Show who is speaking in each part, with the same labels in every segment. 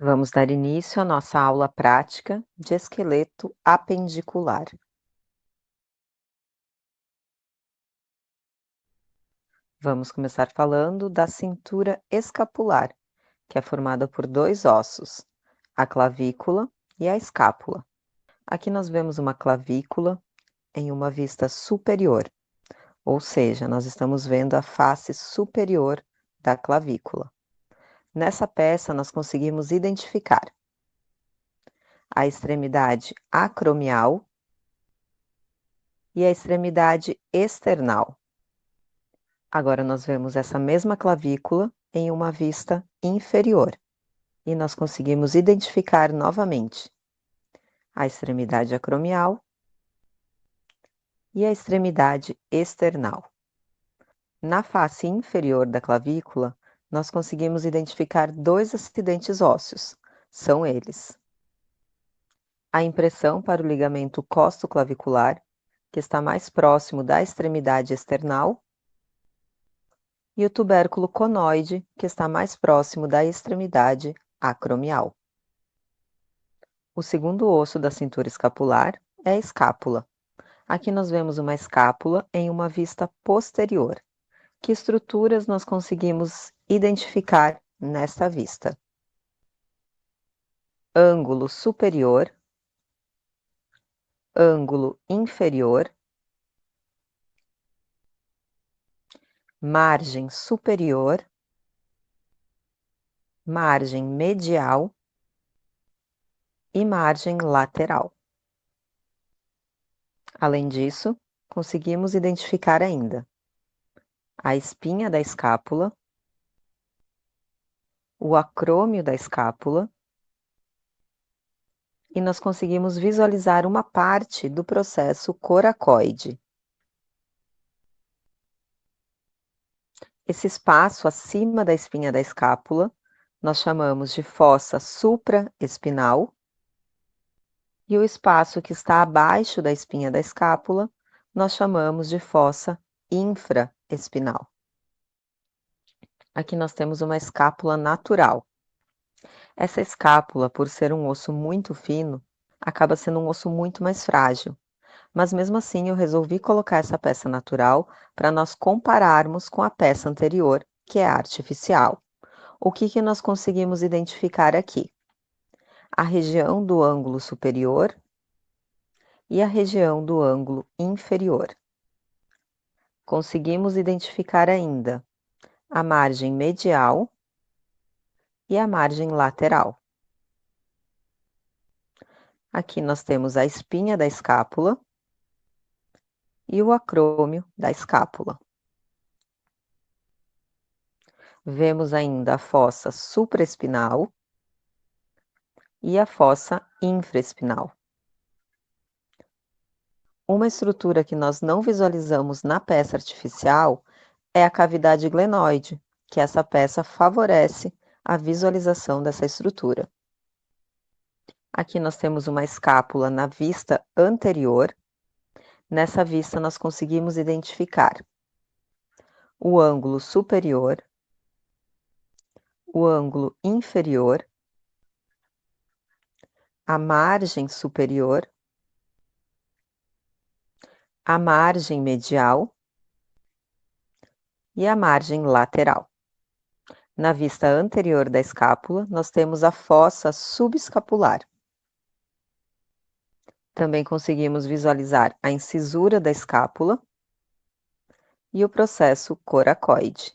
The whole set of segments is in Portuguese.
Speaker 1: Vamos dar início à nossa aula prática de esqueleto apendicular. Vamos começar falando da cintura escapular, que é formada por dois ossos, a clavícula e a escápula. Aqui nós vemos uma clavícula em uma vista superior, ou seja, nós estamos vendo a face superior da clavícula. Nessa peça, nós conseguimos identificar a extremidade acromial e a extremidade external. Agora nós vemos essa mesma clavícula em uma vista inferior e nós conseguimos identificar novamente a extremidade acromial e a extremidade external. Na face inferior da clavícula, nós conseguimos identificar dois acidentes ósseos. São eles: a impressão para o ligamento costoclavicular, que está mais próximo da extremidade external, e o tubérculo conoide, que está mais próximo da extremidade acromial. O segundo osso da cintura escapular é a escápula. Aqui nós vemos uma escápula em uma vista posterior. Que estruturas nós conseguimos identificar nesta vista? Ângulo superior, ângulo inferior, margem superior, margem medial e margem lateral. Além disso, conseguimos identificar ainda a espinha da escápula, o acrômio da escápula, e nós conseguimos visualizar uma parte do processo coracoide. Esse espaço acima da espinha da escápula, nós chamamos de fossa supraespinal, e o espaço que está abaixo da espinha da escápula, nós chamamos de fossa infraespinal. Aqui nós temos uma escápula natural. Essa escápula, por ser um osso muito fino, acaba sendo um osso muito mais frágil. Mas mesmo assim eu resolvi colocar essa peça natural para nós compararmos com a peça anterior, que é artificial. O que nós conseguimos identificar aqui? A região do ângulo superior e a região do ângulo inferior. Conseguimos identificar ainda a margem medial e a margem lateral. Aqui nós temos a espinha da escápula e o acrômio da escápula. Vemos ainda a fossa supraespinal e a fossa infraespinal. Uma estrutura que nós não visualizamos na peça artificial é a cavidade glenoide, que essa peça favorece a visualização dessa estrutura. Aqui nós temos uma escápula na vista anterior. Nessa vista nós conseguimos identificar o ângulo superior, o ângulo inferior, a margem superior, a margem medial e a margem lateral. Na vista anterior da escápula, nós temos a fossa subescapular. Também conseguimos visualizar a incisura da escápula e o processo coracoide.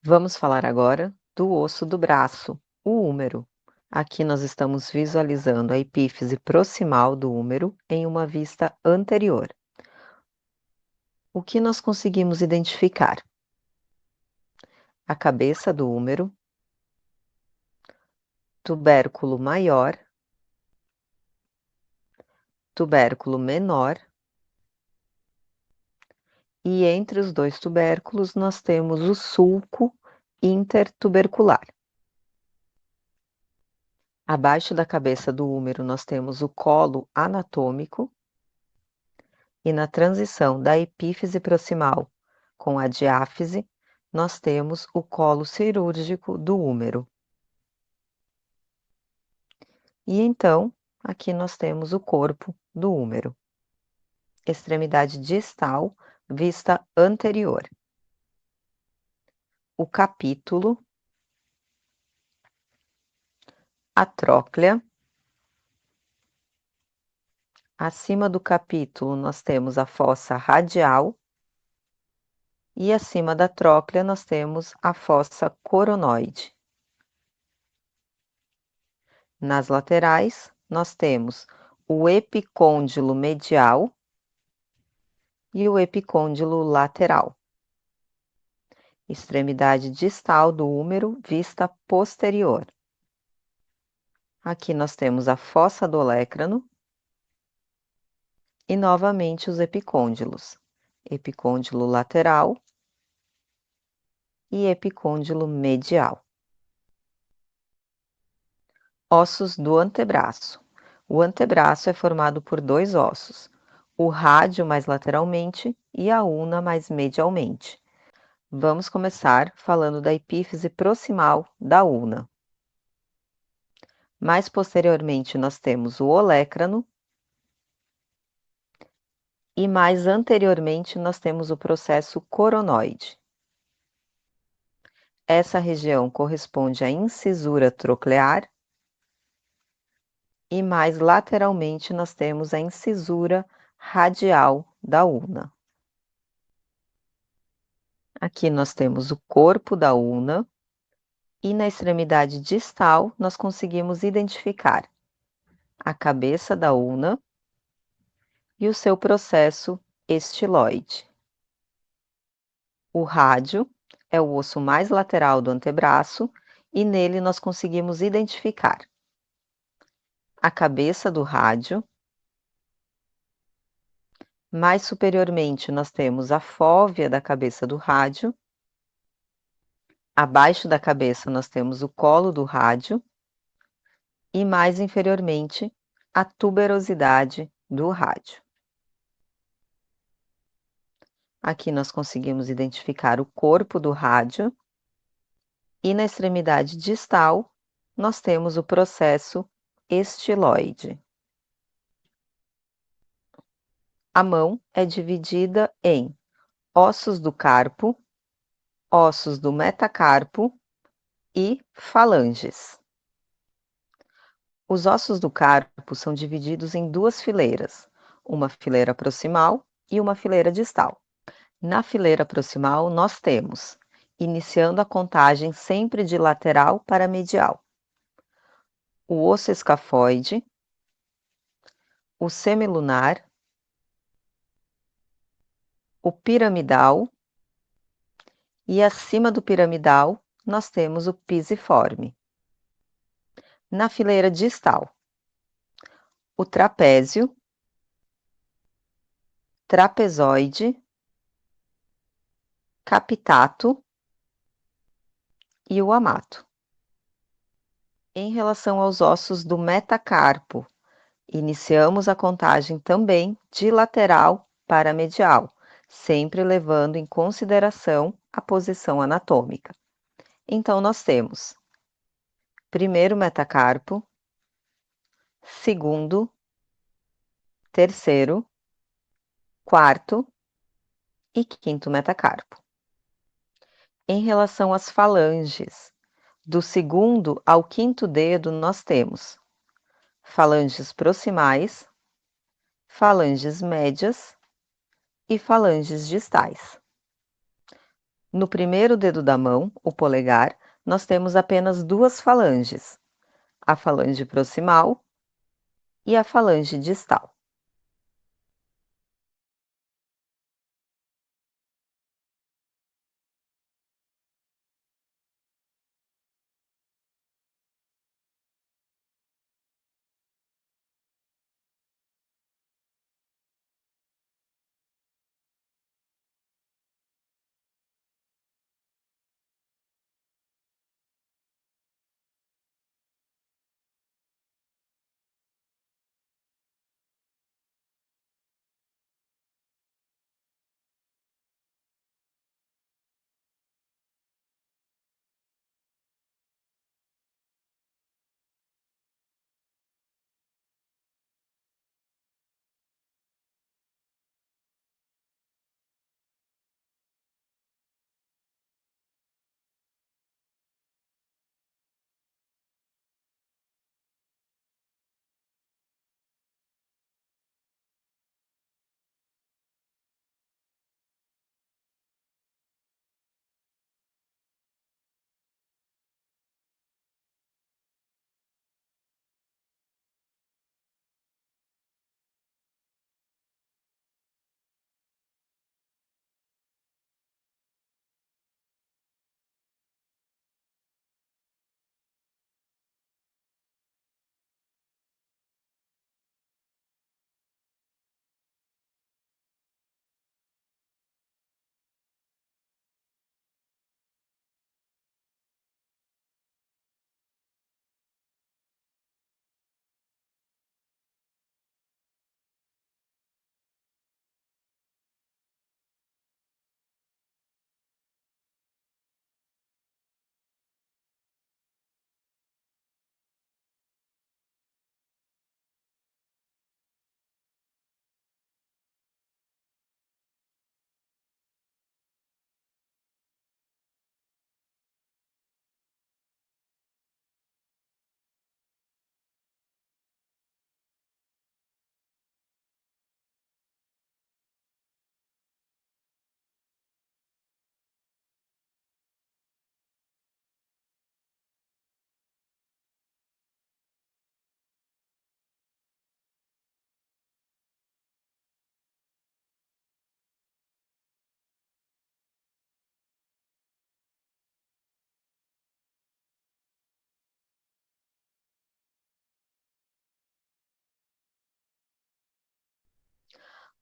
Speaker 1: Vamos falar agora do osso do braço, o húmero. Aqui nós estamos visualizando a epífise proximal do húmero em uma vista anterior. O que nós conseguimos identificar? A cabeça do húmero, tubérculo maior, tubérculo menor, e entre os dois tubérculos nós temos o sulco intertubercular. Abaixo da cabeça do húmero nós temos o colo anatômico e na transição da epífise proximal com a diáfise nós temos o colo cirúrgico do húmero. E então, aqui nós temos o corpo do húmero. Extremidade distal, vista anterior. O capítulo, a tróclea. Acima do capítulo nós temos a fossa radial e acima da tróclea nós temos a fossa coronoide. Nas laterais nós temos o epicôndilo medial e o epicôndilo lateral. Extremidade distal do húmero, vista posterior. Aqui nós temos a fossa do olécrano e novamente os epicôndilos. Epicôndilo lateral e epicôndilo medial. Ossos do antebraço. O antebraço é formado por dois ossos, o rádio mais lateralmente e a ulna mais medialmente. Vamos começar falando da epífise proximal da ulna. Mais posteriormente nós temos o olécrano e mais anteriormente nós temos o processo coronoide. Essa região corresponde à incisura troclear e mais lateralmente nós temos a incisura radial da ulna. Aqui nós temos o corpo da ulna e na extremidade distal nós conseguimos identificar a cabeça da ulna e o seu processo estiloide. O rádio é o osso mais lateral do antebraço e nele nós conseguimos identificar a cabeça do rádio. Mais superiormente, nós temos a fóvea da cabeça do rádio. Abaixo da cabeça, nós temos o colo do rádio. E mais inferiormente, a tuberosidade do rádio. Aqui nós conseguimos identificar o corpo do rádio. E na extremidade distal, nós temos o processo estiloide. A mão é dividida em ossos do carpo, ossos do metacarpo e falanges. Os ossos do carpo são divididos em duas fileiras, uma fileira proximal e uma fileira distal. Na fileira proximal, nós temos, iniciando a contagem sempre de lateral para medial, o osso escafoide, o semilunar, o piramidal e acima do piramidal nós temos o pisiforme. Na fileira distal, o trapézio, trapezoide, capitato e o amato. Em relação aos ossos do metacarpo, iniciamos a contagem também de lateral para medial, sempre levando em consideração a posição anatômica. Então, nós temos primeiro metacarpo, segundo, terceiro, quarto e quinto metacarpo. Em relação às falanges, do segundo ao quinto dedo, nós temos falanges proximais, falanges médias e falanges distais. No primeiro dedo da mão, o polegar, nós temos apenas duas falanges, a falange proximal e a falange distal.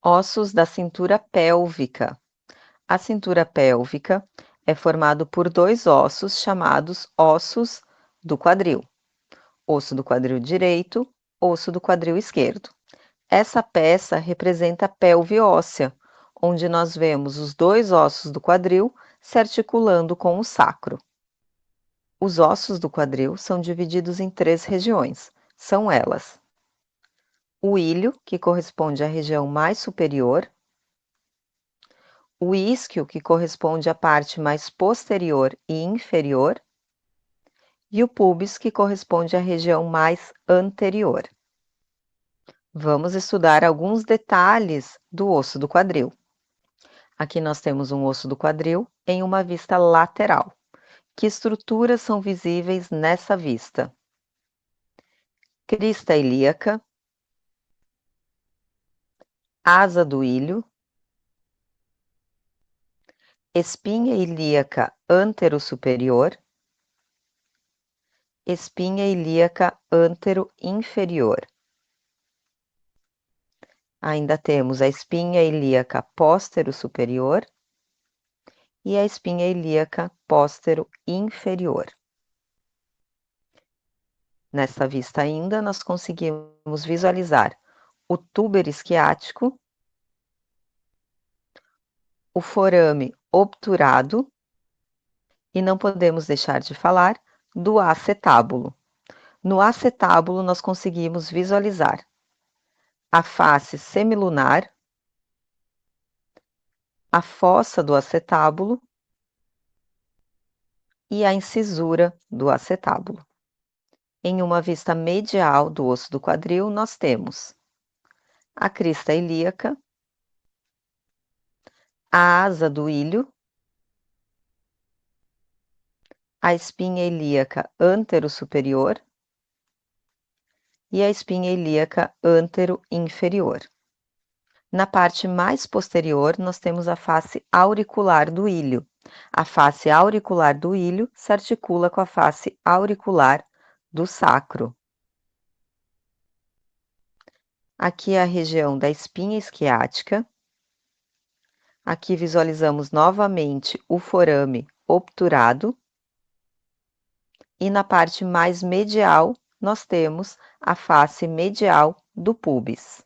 Speaker 1: Ossos da cintura pélvica. A cintura pélvica é formado por dois ossos chamados ossos do quadril. Osso do quadril direito, osso do quadril esquerdo. Essa peça representa a pelve óssea, onde nós vemos os dois ossos do quadril se articulando com o sacro. Os ossos do quadril são divididos em três regiões. São elas: o ilho, que corresponde à região mais superior, o isquio, que corresponde à parte mais posterior e inferior, e o pubis, que corresponde à região mais anterior. Vamos estudar alguns detalhes do osso do quadril. Aqui nós temos um osso do quadril em uma vista lateral. Que estruturas são visíveis nessa vista? Crista ilíaca, asa do ilho, espinha ilíaca antero-superior, espinha ilíaca antero-inferior. Ainda temos a espinha ilíaca póstero-superior e a espinha ilíaca póstero-inferior. Nesta vista ainda, nós conseguimos visualizar o túber isquiático, o forame obturado e não podemos deixar de falar do acetábulo. No acetábulo, nós conseguimos visualizar a face semilunar, a fossa do acetábulo e a incisura do acetábulo. Em uma vista medial do osso do quadril, nós temos a crista ilíaca, a asa do ilho, a espinha ilíaca antero-superior e a espinha ilíaca antero-inferior. Na parte mais posterior, nós temos a face auricular do ilho. A face auricular do ilho se articula com a face auricular do sacro. Aqui é a região da espinha esquiática. Aqui visualizamos novamente o forame obturado. E na parte mais medial, nós temos a face medial do púbis.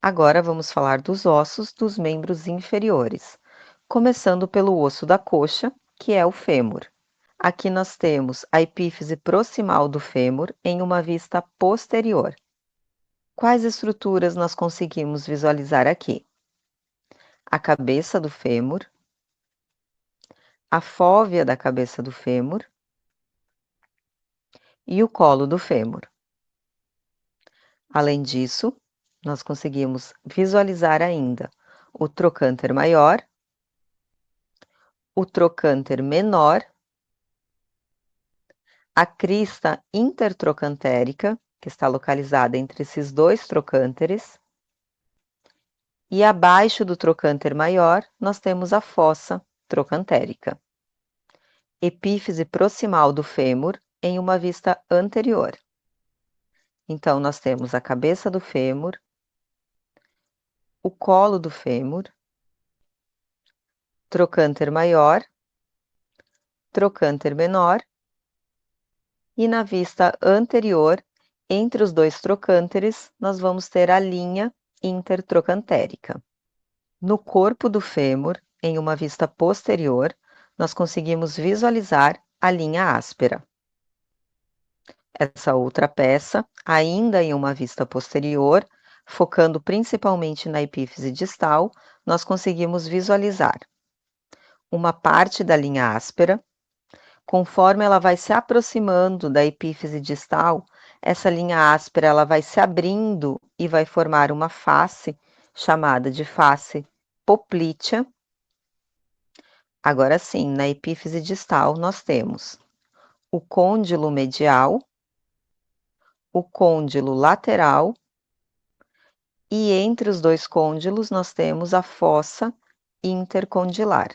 Speaker 1: Agora vamos falar dos ossos dos membros inferiores, começando pelo osso da coxa, que é o fêmur. Aqui nós temos a epífise proximal do fêmur em uma vista posterior. Quais estruturas nós conseguimos visualizar aqui? A cabeça do fêmur, a fóvea da cabeça do fêmur e o colo do fêmur. Além disso, nós conseguimos visualizar ainda o trocânter maior, o trocânter menor, a crista intertrocantérica, que está localizada entre esses dois trocânteres, e abaixo do trocânter maior, nós temos a fossa trocantérica. Epífise proximal do fêmur em uma vista anterior. Então, nós temos a cabeça do fêmur, o colo do fêmur, trocânter maior, trocânter menor, e na vista anterior, entre os dois trocânteres, nós vamos ter a linha intertrocantérica. No corpo do fêmur, em uma vista posterior, nós conseguimos visualizar a linha áspera. Essa outra peça, ainda em uma vista posterior, focando principalmente na epífise distal, nós conseguimos visualizar uma parte da linha áspera. Conforme ela vai se aproximando da epífise distal, essa linha áspera ela vai se abrindo e vai formar uma face chamada de face poplítea. Agora sim, na epífise distal nós temos o côndilo medial, o côndilo lateral, e entre os dois côndilos nós temos a fossa intercondilar.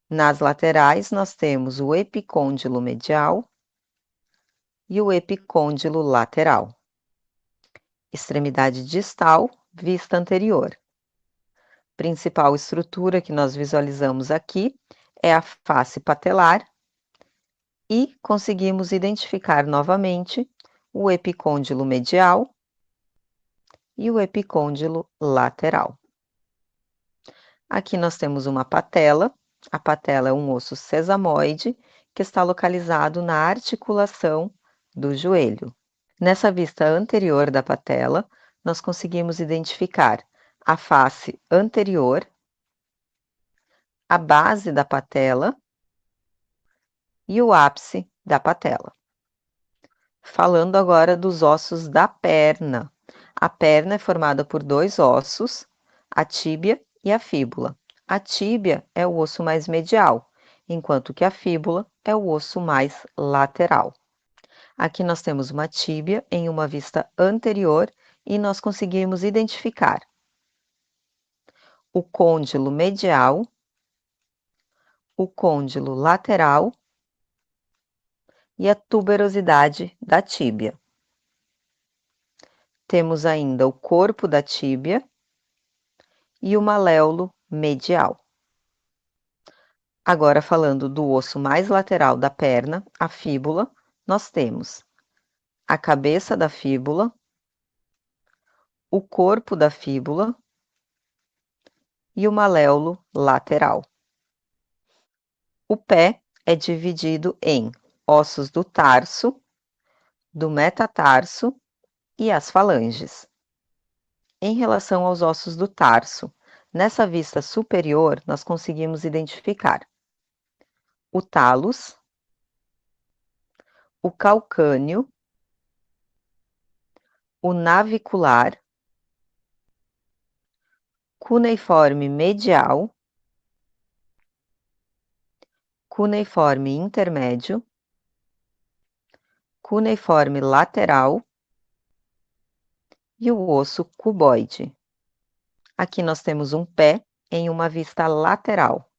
Speaker 1: Nas laterais nós temos o epicôndilo medial e o epicôndilo lateral. Extremidade distal, vista anterior. Principal estrutura que nós visualizamos aqui é a face patelar e conseguimos identificar novamente o epicôndilo medial e o epicôndilo lateral. Aqui nós temos uma patela. A patela é um osso sesamoide que está localizado na articulação do joelho. Nessa vista anterior da patela, nós conseguimos identificar a face anterior, a base da patela e o ápice da patela. Falando agora dos ossos da perna. A perna é formada por dois ossos, a tíbia e a fíbula. A tíbia é o osso mais medial, enquanto que a fíbula é o osso mais lateral. Aqui nós temos uma tíbia em uma vista anterior e nós conseguimos identificar o côndilo medial, o côndilo lateral e a tuberosidade da tíbia. Temos ainda o corpo da tíbia e o maléolo medial. Agora, falando do osso mais lateral da perna, a fíbula, nós temos a cabeça da fíbula, o corpo da fíbula e o maléolo lateral. O pé é dividido em ossos do tarso, do metatarso e as falanges. Em relação aos ossos do tarso, nessa vista superior, nós conseguimos identificar o talos, o calcâneo, o navicular, cuneiforme medial, cuneiforme intermédio, cuneiforme lateral e o osso cuboide. Aqui nós temos um pé em uma vista lateral.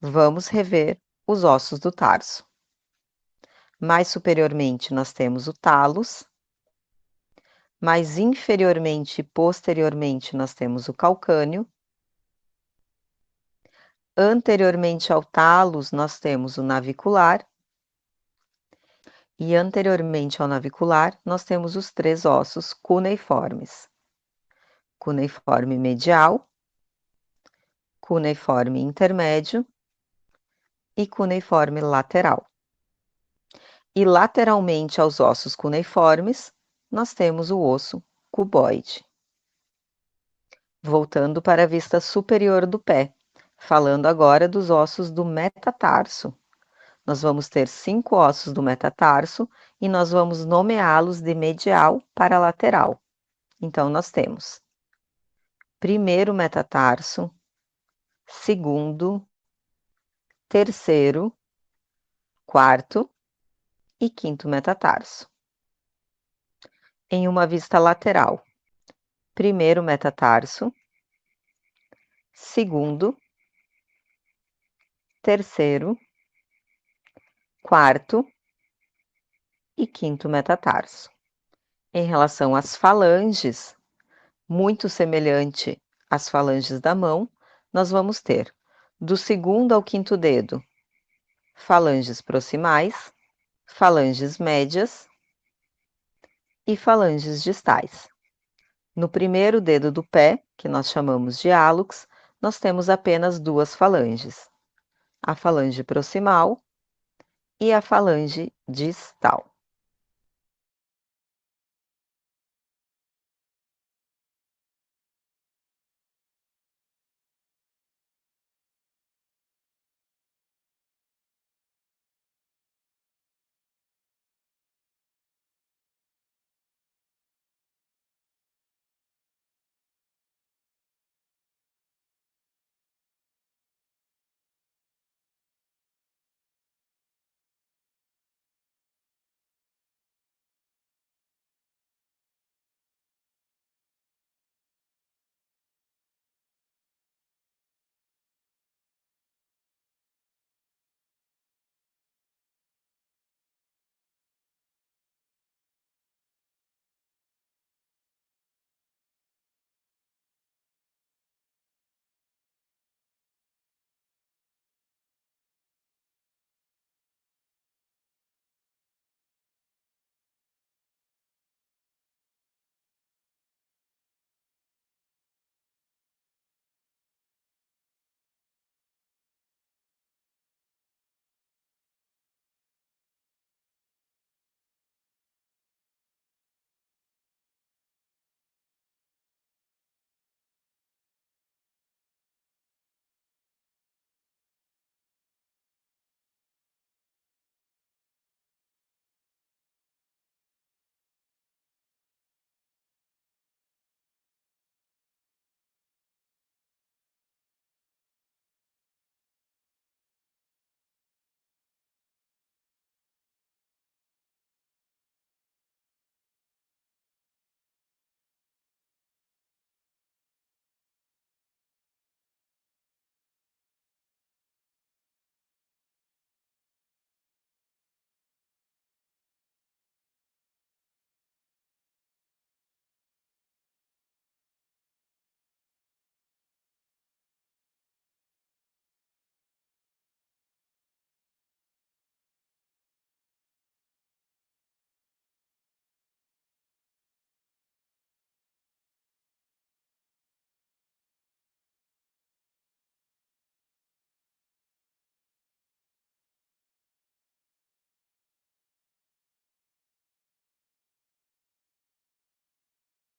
Speaker 1: Vamos rever os ossos do tarso. Mais superiormente, nós temos o talos. Mais inferiormente e posteriormente, nós temos o calcâneo. Anteriormente ao talos, nós temos o navicular. E anteriormente ao navicular, nós temos os três ossos cuneiformes: cuneiforme medial, cuneiforme intermédio e cuneiforme lateral. E lateralmente aos ossos cuneiformes, nós temos o osso cuboide. Voltando para a vista superior do pé, falando agora dos ossos do metatarso. Nós vamos ter 5 ossos do metatarso e nós vamos nomeá-los de medial para lateral. Então, nós temos primeiro metatarso, segundo, terceiro, quarto e quinto metatarso. Em uma vista lateral, primeiro metatarso, segundo, terceiro, quarto e quinto metatarso. Em relação às falanges, muito semelhante às falanges da mão, nós vamos ter do segundo ao quinto dedo, falanges proximais, falanges médias e falanges distais. No primeiro dedo do pé, que nós chamamos de hálux, nós temos apenas 2 falanges, a falange proximal e a falange distal.